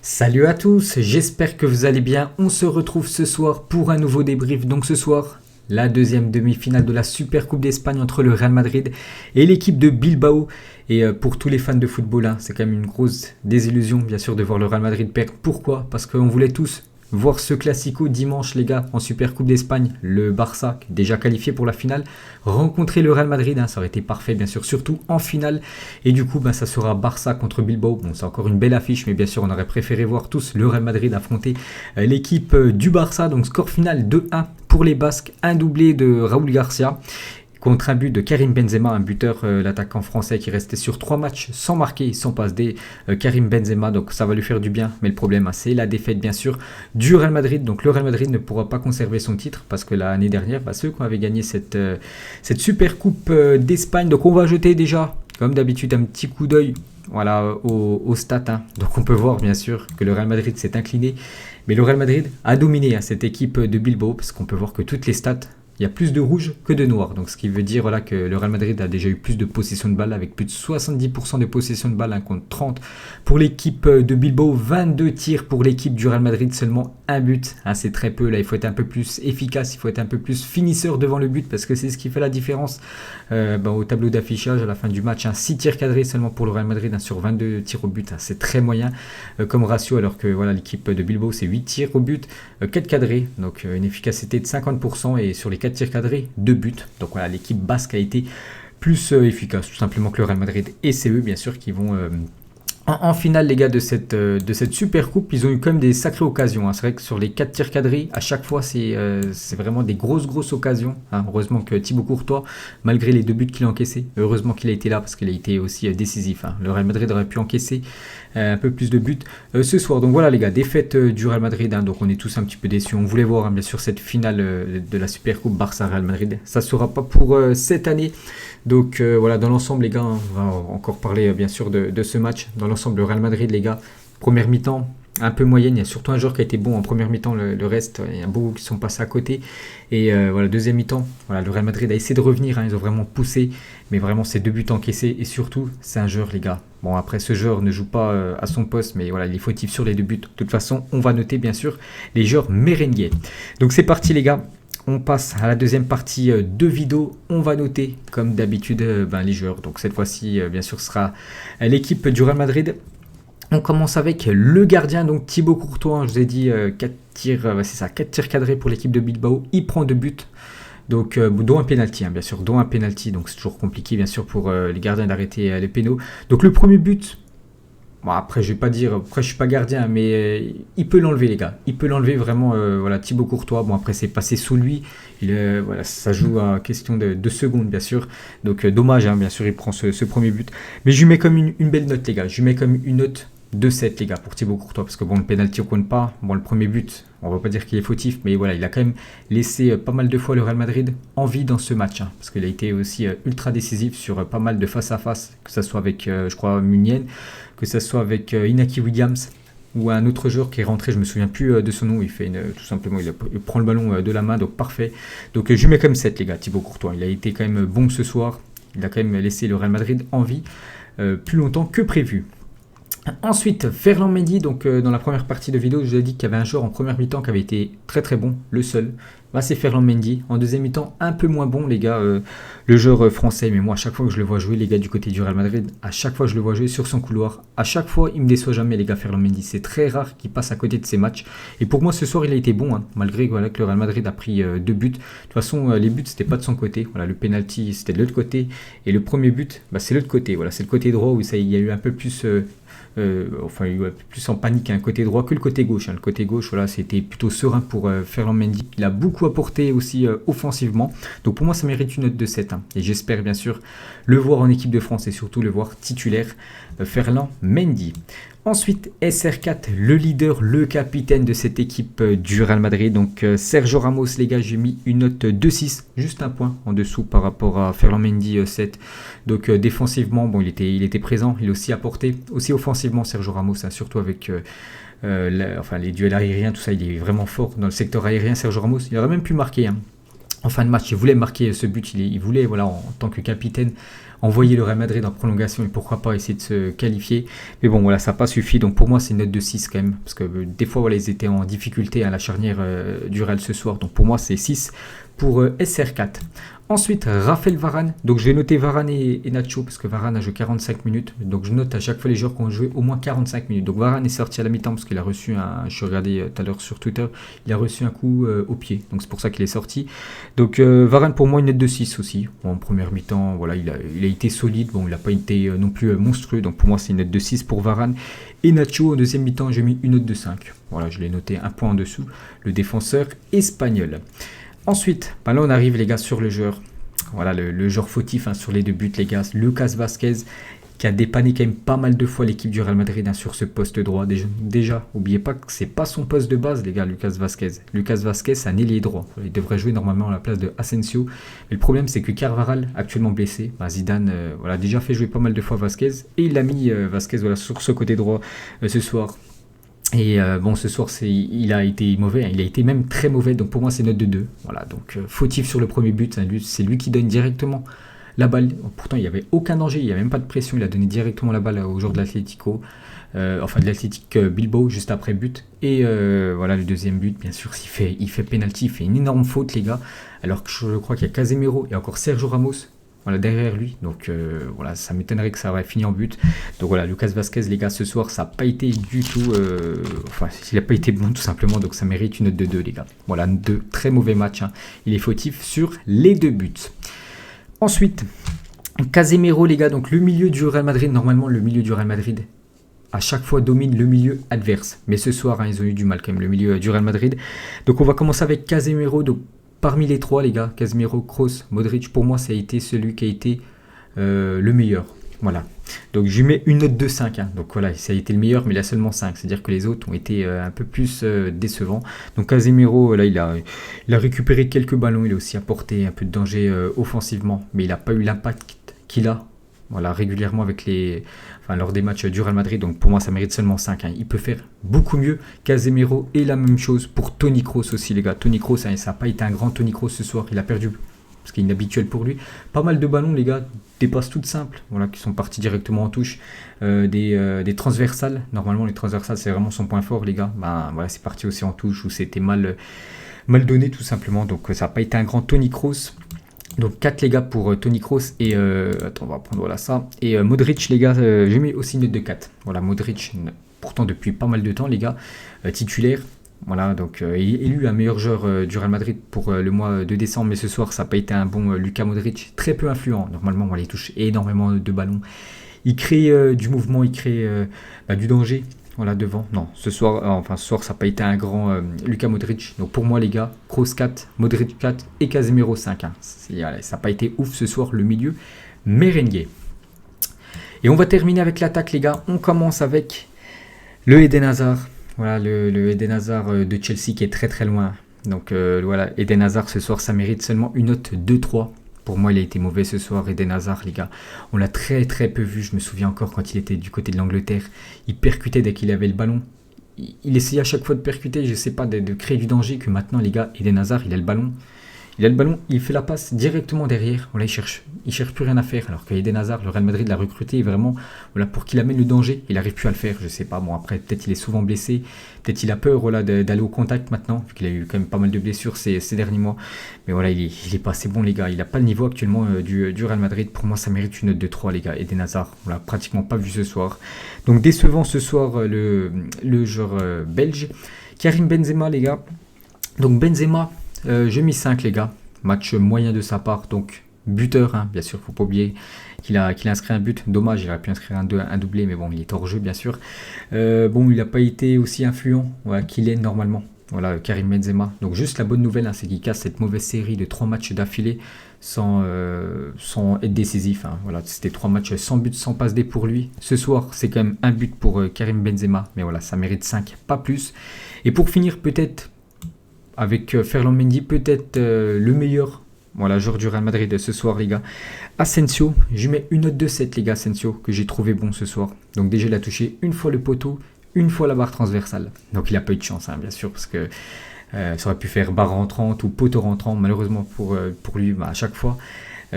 Salut à tous, j'espère que vous allez bien. On se retrouve ce soir pour un nouveau débrief. Donc ce soir, la deuxième demi-finale de la Super Coupe d'Espagne entre le Real Madrid et l'équipe de Bilbao. Et pour tous les fans de football, c'est quand même une grosse désillusion bien sûr de voir le Real Madrid perdre. Pourquoi? Parce qu'on voulait tous voir ce classico dimanche les gars en Super Coupe d'Espagne, le Barça déjà qualifié pour la finale, rencontrer le Real Madrid, ça aurait été parfait bien sûr, surtout en finale, et du coup ça sera Barça contre Bilbao, bon c'est encore une belle affiche, mais bien sûr on aurait préféré voir tous le Real Madrid affronter l'équipe du Barça, donc score final 2-1 pour les Basques, un doublé de Raúl Garcia, contre un but de Karim Benzema, un buteur, l'attaquant français qui restait sur 3 matchs sans marquer, sans passe D, Karim Benzema, donc ça va lui faire du bien, mais le problème c'est la défaite bien sûr du Real Madrid, donc le Real Madrid ne pourra pas conserver son titre, parce que l'année dernière, ceux qui avaient gagné cette super coupe d'Espagne, donc on va jeter déjà, comme d'habitude, un petit coup d'œil voilà, aux stats, donc on peut voir bien sûr que le Real Madrid s'est incliné, mais le Real Madrid a dominé cette équipe de Bilbao, parce qu'on peut voir que toutes les stats, il y a plus de rouge que de noir, donc ce qui veut dire que le Real Madrid a déjà eu plus de possession de balle, avec plus de 70% de possession de balle, contre 30 pour l'équipe de Bilbao, 22 tirs pour l'équipe du Real Madrid, seulement un but, c'est très peu, là il faut être un peu plus efficace, il faut être un peu plus finisseur devant le but, parce que c'est ce qui fait la différence au tableau d'affichage à la fin du match, 6 tirs cadrés seulement pour le Real Madrid, sur 22 tirs au but, c'est très moyen comme ratio, alors que l'équipe de Bilbao c'est 8 tirs au but, 4 cadrés, donc une efficacité de 50%, et sur les 4 tirs cadrés, 2 buts. Donc l'équipe basque a été plus efficace, tout simplement, que le Real Madrid. Et c'est eux, bien sûr, qui vont en finale, les gars, de cette super coupe. Ils ont eu quand même des sacrées occasions. C'est vrai que sur les 4 tirs cadrés, à chaque fois, c'est vraiment des grosses occasions. Heureusement que Thibaut Courtois, malgré les 2 buts qu'il a encaissés, heureusement qu'il a été là, parce qu'il a été aussi décisif. Le Real Madrid aurait pu encaisser un peu plus de buts ce soir. Donc voilà les gars, défaite du Real Madrid, donc on est tous un petit peu déçus. On voulait voir bien sûr cette finale de la Super Coupe Barça-Real Madrid. Ça ne sera pas pour cette année. Donc voilà, dans l'ensemble les gars, on va encore parler bien sûr de ce match. Dans l'ensemble, le Real Madrid les gars, première mi-temps un peu moyenne, il y a surtout un joueur qui a été bon en première mi-temps, le reste, il y a beaucoup qui sont passés à côté. Et deuxième mi-temps, le Real Madrid a essayé de revenir, ils ont vraiment poussé, mais vraiment c'est 2 buts encaissés, et surtout c'est un joueur les gars. Bon après ce joueur ne joue pas à son poste, mais il est fautif sur les 2 buts. De toute façon, on va noter bien sûr les joueurs merengues. Donc c'est parti les gars. On passe à la deuxième partie de vidéo. On va noter, comme d'habitude, les joueurs. Donc cette fois-ci, bien sûr, ce sera l'équipe du Real Madrid. On commence avec le gardien, donc Thibaut Courtois. Je vous ai dit 4 tirs cadrés pour l'équipe de Bilbao. Il prend 2 buts. Donc, dont un penalty, bien sûr, dont un penalty. Donc c'est toujours compliqué, bien sûr, pour les gardiens d'arrêter les pénaux. Donc le premier but. Bon, après, je vais pas dire, après je suis pas gardien, mais il peut l'enlever les gars. Il peut l'enlever vraiment, Thibaut Courtois. Bon après c'est passé sous lui. Ça joue à question de 2 secondes bien sûr. Donc dommage, bien sûr il prend ce premier but. Mais je lui mets comme une belle note les gars. Je lui mets comme une note de 7 les gars pour Thibaut Courtois. Parce que bon, le penalty on compte pas. Bon, le premier but, on va pas dire qu'il est fautif, mais il a quand même laissé pas mal de fois le Real Madrid en vie dans ce match. Parce qu'il a été aussi ultra décisif sur pas mal de face à face. Que ce soit avec, je crois, Munier, que ce soit avec Inaki Williams, ou un autre joueur qui est rentré, je me souviens plus de son nom, il fait tout simplement, il prend le ballon de la main, donc parfait. Donc je lui mets comme 7 les gars, Thibaut Courtois. Il a été quand même bon ce soir, il a quand même laissé le Real Madrid en vie plus longtemps que prévu. Ensuite, Ferland Mendy, donc dans la première partie de vidéo, je vous ai dit qu'il y avait un joueur en première mi-temps qui avait été très bon, le seul. C'est Ferland Mendy. En deuxième mi-temps, un peu moins bon, les gars, le joueur français. Mais moi, à chaque fois que je le vois jouer, les gars, du côté du Real Madrid, à chaque fois que je le vois jouer sur son couloir, à chaque fois, il me déçoit jamais, les gars, Ferland Mendy. C'est très rare qu'il passe à côté de ses matchs. Et pour moi, ce soir, il a été bon, malgré que le Real Madrid a pris 2 buts. De toute façon, les buts, c'était pas de son côté. Le penalty, c'était de l'autre côté. Et le premier but, c'est l'autre côté. C'est le côté droit où il y a eu un peu plus... il y a plus en panique un côté droit que le côté gauche. Le côté gauche, c'était plutôt serein pour Ferland Mendy. Il a beaucoup apporté aussi offensivement. Donc pour moi, ça mérite une note de 7. Et j'espère bien sûr le voir en équipe de France et surtout le voir titulaire, Ferland Mendy. Ensuite, SR4, le leader, le capitaine de cette équipe du Real Madrid. Donc Sergio Ramos, les gars, j'ai mis une note de 6, juste un point en dessous par rapport à Ferland Mendy 7. Donc défensivement, bon, il était présent, il a aussi apporté. Aussi offensivement, Sergio Ramos, surtout avec les duels aériens, tout ça, il est vraiment fort dans le secteur aérien. Sergio Ramos, il aurait même pu marquer. en fin de match, il voulait marquer ce but, il voulait, voilà, en tant que capitaine, envoyer le Real Madrid en prolongation et pourquoi pas essayer de se qualifier. Mais bon, voilà, ça n'a pas suffi. Donc pour moi, c'est une note de 6 quand même. Parce que des fois, voilà, ils étaient en difficulté à la charnière du Real ce soir. Donc pour moi, c'est 6 pour SR4. Ensuite, Raphaël Varane. Donc je vais noter Varane et Nacho parce que Varane a joué 45 minutes. Donc je note à chaque fois les joueurs qui ont joué au moins 45 minutes. Donc Varane est sorti à la mi-temps parce qu'il a reçu je suis regardé tout à l'heure sur Twitter, il a reçu un coup au pied. Donc c'est pour ça qu'il est sorti. Donc Varane pour moi une note de 6 aussi. Bon, en première mi-temps, voilà, il a été solide. Bon, il n'a pas été non plus monstrueux. Donc pour moi c'est une note de 6 pour Varane. Et Nacho en deuxième mi-temps, j'ai mis une note de 5. Voilà, je l'ai noté un point en dessous. Le défenseur espagnol. Ensuite, là on arrive les gars sur le joueur. Voilà le joueur fautif sur les deux buts les gars. Lucas Vázquez qui a dépanné quand même pas mal de fois l'équipe du Real Madrid sur ce poste droit. Déjà, n'oubliez pas que c'est pas son poste de base les gars, Lucas Vázquez. Lucas Vázquez c'est un ailier droit. Il devrait jouer normalement à la place de Asensio. Mais le problème c'est que Carvajal actuellement blessé. Zidane voilà, déjà fait jouer pas mal de fois Vázquez. Et il a mis Vázquez voilà, sur ce côté droit ce soir. Et bon, ce soir, il a été mauvais, il a été même très mauvais, donc pour moi, c'est note de 2. Voilà, donc fautif sur le premier but, c'est lui qui donne directement la balle. Pourtant, il n'y avait aucun danger, il n'y avait même pas de pression, il a donné directement la balle au joueur de l'Atlético, enfin de l'Athletic Bilbao, juste après but. Et voilà, le deuxième but, bien sûr, il fait penalty, il fait une énorme faute, les gars, alors que je crois qu'il y a Casemiro et encore Sergio Ramos. Voilà, derrière lui, donc voilà, ça m'étonnerait que ça aurait fini en but. Donc voilà, Lucas Vázquez, les gars, ce soir, ça n'a pas été du tout, enfin, il n'a pas été bon tout simplement, donc ça mérite une note de 2, les gars. Voilà, deux très mauvais matchs, il est fautif sur les deux buts. Ensuite, Casemiro, les gars, donc le milieu du Real Madrid, normalement, le milieu du Real Madrid, à chaque fois domine le milieu adverse. Mais ce soir, ils ont eu du mal quand même, le milieu du Real Madrid. Donc on va commencer avec Casemiro, donc parmi les trois, les gars, Casemiro, Kroos, Modric, pour moi, ça a été celui qui a été le meilleur. Voilà. Donc, je lui mets une note de 5. Donc, voilà, ça a été le meilleur, mais il a seulement 5. C'est-à-dire que les autres ont été un peu plus décevants. Donc, Casemiro, là, il a récupéré quelques ballons. Il a aussi apporté un peu de danger offensivement, mais il n'a pas eu l'impact qu'il a. Voilà, régulièrement lors des matchs du Real Madrid. Donc pour moi, ça mérite seulement 5. Il peut faire beaucoup mieux. Casemiro et la même chose pour Toni Kroos aussi, les gars. Toni Kroos, ça n'a pas été un grand Toni Kroos ce soir. Il a perdu, parce qu'il est inhabituel pour lui. Pas mal de ballons, les gars. Des passes toutes simples, voilà, qui sont partis directement en touche. Des transversales. Normalement, les transversales, c'est vraiment son point fort, les gars. Voilà, c'est parti aussi en touche où c'était mal donné, tout simplement. Donc ça n'a pas été un grand Toni Kroos. Donc 4 les gars pour Toni Kroos et attends, on va prendre voilà ça. Et Modric, les gars, j'ai mis aussi une note de 4. Voilà, Modric, pourtant depuis pas mal de temps, les gars, titulaire. Voilà, donc élu un meilleur joueur du Real Madrid pour le mois de décembre, mais ce soir ça n'a pas été un bon Luka Modric, très peu influent. Normalement, voilà, il touche énormément de ballons. Il crée du mouvement, il crée du danger. Voilà, devant. Non, ce soir, ça n'a pas été un grand Luka Modric. Donc pour moi, les gars, Kroos 4, Modric 4 et Casemiro 5. Ça n'a pas été ouf ce soir, le milieu merengue. Et on va terminer avec l'attaque, les gars. On commence avec le Eden Hazard. Voilà, le Eden Hazard de Chelsea qui est très très loin. Donc voilà, Eden Hazard ce soir, ça mérite seulement une note 2-3. Pour moi, il a été mauvais ce soir, Eden Hazard, les gars. On l'a très très peu vu. Je me souviens encore quand il était du côté de l'Angleterre. Il percutait dès qu'il avait le ballon. Il essayait à chaque fois de percuter, je sais pas, de créer du danger. Que maintenant, les gars, Eden Hazard, il a le ballon. Il fait la passe directement derrière. Voilà, il cherche plus rien à faire. Alors que Eden Hazard, le Real Madrid l'a recruté vraiment voilà, pour qu'il amène le danger. Il n'arrive plus à le faire, je sais pas. Bon, après, peut-être il est souvent blessé. Peut-être il a peur voilà, d'aller au contact maintenant, vu qu'il a eu quand même pas mal de blessures ces derniers mois. Mais voilà, il est pas assez bon, les gars. Il n'a pas le niveau actuellement du Real Madrid. Pour moi, ça mérite une note de 3, les gars. Eden Hazard, on l'a pratiquement pas vu ce soir. Donc, décevant ce soir, le joueur belge. Karim Benzema, les gars. Donc, Benzema. J'ai mis 5 les gars, match moyen de sa part, donc buteur, bien sûr, faut pas oublier qu'il a inscrit un but, dommage, il aurait pu inscrire un doublé, mais bon, il est hors jeu bien sûr. Bon, il n'a pas été aussi influent qu'il est normalement, voilà, Karim Benzema. Donc juste la bonne nouvelle, c'est qu'il casse cette mauvaise série de 3 matchs d'affilée sans être décisif. Voilà, c'était 3 matchs sans but, sans passe D pour lui. Ce soir, c'est quand même un but pour Karim Benzema, mais voilà, ça mérite 5, pas plus. Et pour finir, peut-être avec Ferland Mendy, peut-être le meilleur joueur du Real Madrid ce soir, les gars. Asensio, je mets une note de 7, les gars, Asensio, que j'ai trouvé bon ce soir. Donc déjà, il a touché une fois le poteau, une fois la barre transversale. Donc il n'a pas eu de chance, bien sûr, parce que Ça aurait pu faire barre rentrante ou poteau rentrant. Malheureusement pour lui, à chaque fois,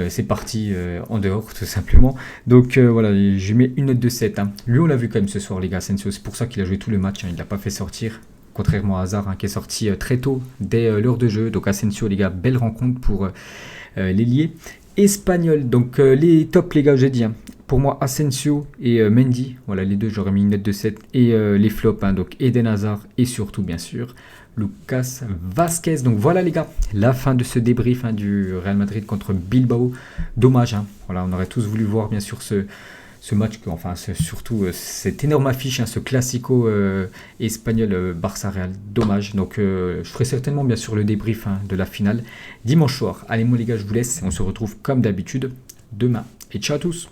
c'est parti en dehors, tout simplement. Donc voilà, je lui mets une note de 7. Hein. Lui, on l'a vu quand même ce soir, les gars, Asensio. C'est pour ça qu'il a joué tout le match. Hein. Il l'a pas fait sortir. Contrairement à Hazard, hein, qui est sorti très tôt, dès l'heure de jeu. Donc Asensio, les gars, belle rencontre pour l'ailier espagnol. Donc les tops, les gars, j'ai dit. Hein. Pour moi, Asensio et Mendy, voilà, les deux, j'aurais mis une note de 7. Et les flops, hein, donc Eden Hazard et surtout, bien sûr, Lucas Vasquez. Donc voilà, les gars, la fin de ce débrief, hein, du Real Madrid contre Bilbao. Dommage, hein. Voilà, on aurait tous voulu voir, bien sûr, ce match, enfin surtout cette énorme affiche, hein, ce classico espagnol Barça-Real. Dommage. Donc je ferai certainement, bien sûr, le débrief, hein, de la finale dimanche soir. Allez, moi, les gars, je vous laisse. On se retrouve comme d'habitude demain. Et ciao à tous.